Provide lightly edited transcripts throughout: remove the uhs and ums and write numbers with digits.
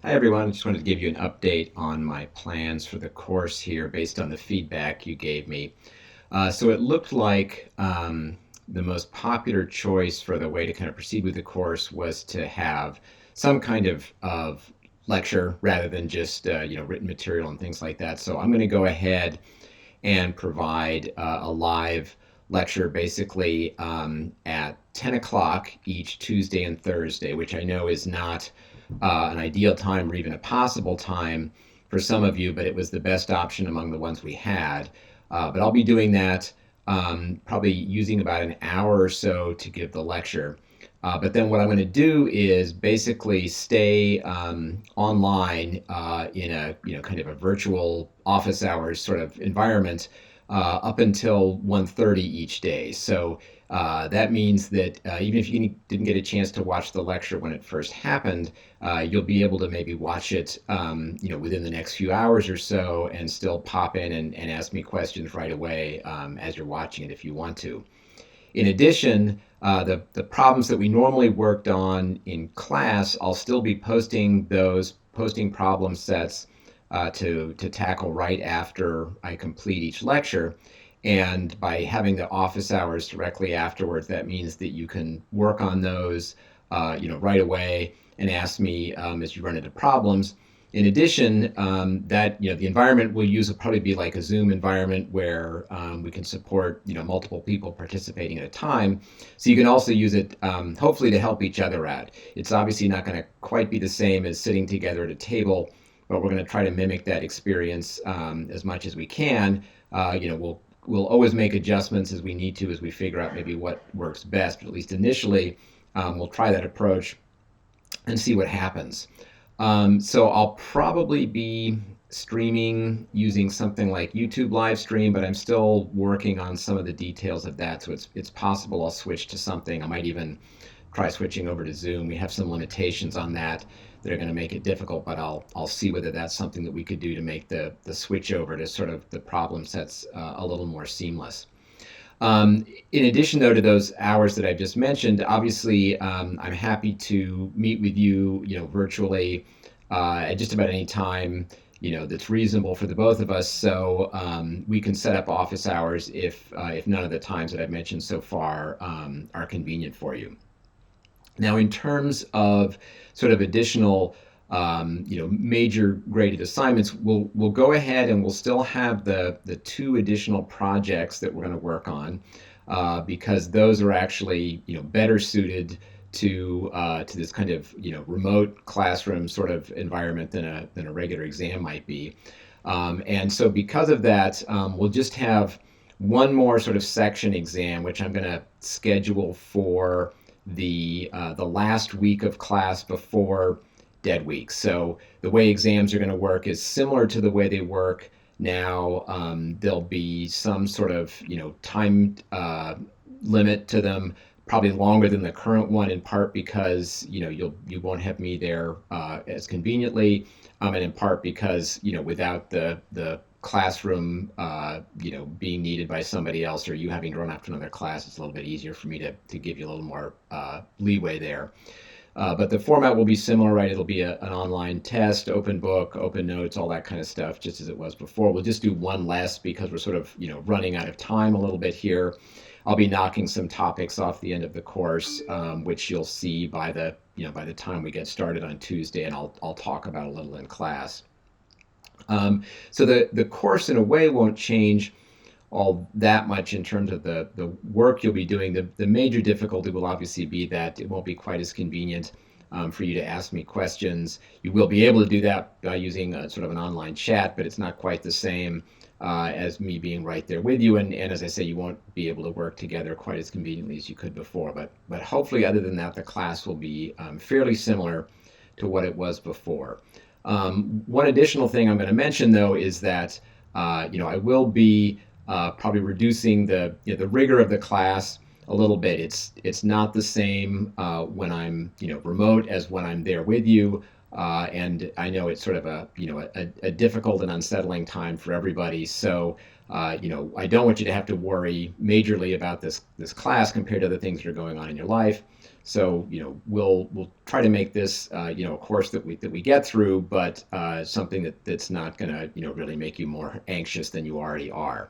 Hi everyone, I just wanted to give you an update on my plans for the course here based on the feedback you gave me. So it looked like the most popular choice for the way to kind of proceed with the course was to have some kind of lecture rather than just written material and things like that. So I'm going to go ahead and provide a live lecture basically at 10 o'clock each Tuesday and Thursday, which I know is not an ideal time or even a possible time for some of you, but it was the best option among the ones we had. But I'll be doing that probably using about an hour or so to give the lecture. But then what I'm going to do is basically stay online in a kind of a virtual office hours sort of environment up until 1:30 each day. So that means that even if you didn't get a chance to watch the lecture when it first happened, you'll be able to maybe watch it within the next few hours or so and still pop in and ask me questions right away as you're watching it if you want to. In addition, the problems that we normally worked on in class, I'll still be posting problem sets to tackle right after I complete each lecture. And by having the office hours directly afterwards, that means that you can work on those, right away and ask me as you run into problems. In addition, that the environment we'll use will probably be like a Zoom environment where we can support multiple people participating at a time. So you can also use it hopefully to help each other out. It's obviously not going to quite be the same as sitting together at a table, but we're going to try to mimic that experience as much as we can. We'll always make adjustments as we need to as we figure out maybe what works best. But at least initially, we'll try that approach and see what happens. So I'll probably be streaming using something like YouTube live stream, but I'm still working on some of the details of that. So it's possible I'll switch to something. I might even try switching over to Zoom. We have some limitations on that that are going to make it difficult, but I'll see whether that's something that we could do to make the switch over to sort of the problem sets a little more seamless. In addition, though, to those hours that I just mentioned, obviously, I'm happy to meet with you, virtually at just about any time, that's reasonable for the both of us. So we can set up office hours if none of the times that I've mentioned so far are convenient for you. Now, in terms of sort of additional, major graded assignments, we'll go ahead and we'll still have the two additional projects that we're going to work on because those are actually better suited to this kind of remote classroom sort of environment than a regular exam might be. And so because of that, we'll just have one more sort of section exam, which I'm going to schedule for the last week of class before dead week. So the way exams are going to work is similar to the way they work now. There'll be some sort of time limit to them, probably longer than the current one, in part because you won't have me there as conveniently, and in part because without the classroom being needed by somebody else or you having to run off to another class, it's a little bit easier for me to give you a little more leeway there. But the format will be similar, right? It'll be an online test, open book, open notes, all that kind of stuff, just as it was before. We'll just do one less because we're sort of, running out of time a little bit here. I'll be knocking some topics off the end of the course, which you'll see by the time we get started on Tuesday, and I'll talk about a little in class. So the course in a way won't change all that much in terms of the work you'll be doing. The major difficulty will obviously be that it won't be quite as convenient for you to ask me questions. You will be able to do that by using sort of an online chat, but it's not quite the same as me being right there with you. And as I say, you won't be able to work together quite as conveniently as you could before. But hopefully, other than that, the class will be fairly similar to what it was before. One additional thing I'm going to mention, though, is that I will be probably reducing the rigor of the class a little bit. It's not the same when I'm remote as when I'm there with you. And I know it's sort of a difficult and unsettling time for everybody. So I don't want you to have to worry majorly about this class compared to the things that are going on in your life. So, we'll try to make this, a course that we get through, but something that's not going to, really make you more anxious than you already are.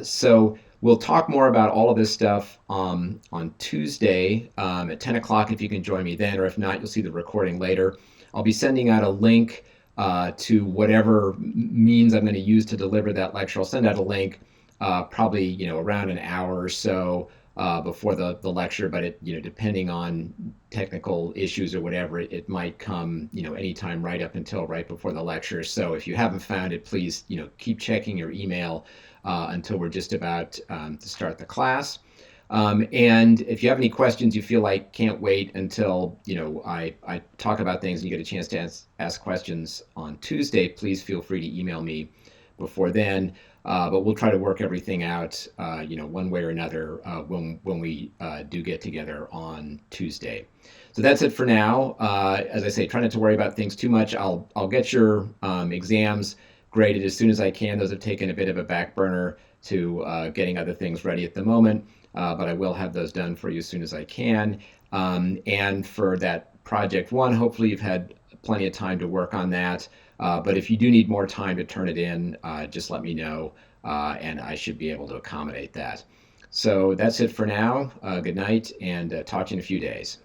So we'll talk more about all of this stuff on Tuesday at 10 o'clock if you can join me then, or if not, you'll see the recording later. I'll be sending out a link to whatever means I'm going to use to deliver that lecture. I'll send out a link probably around an hour or so before the lecture, but it depending on technical issues or whatever, it might come anytime right before the lecture. So if you haven't found it, please keep checking your email until we're just about to start the class. And if you have any questions you feel like can't wait until I talk about things and you get a chance to ask questions on Tuesday, please feel free to email me before then. But we'll try to work everything out, one way or another when we do get together on Tuesday. So that's it for now. As I say, try not to worry about things too much. I'll get your exams graded as soon as I can. Those have taken a bit of a back burner to getting other things ready at the moment, but I will have those done for you as soon as I can. And for that project one, hopefully you've had plenty of time to work on that. But if you do need more time to turn it in, just let me know, and I should be able to accommodate that. So that's it for now. Good night, and talk to you in a few days.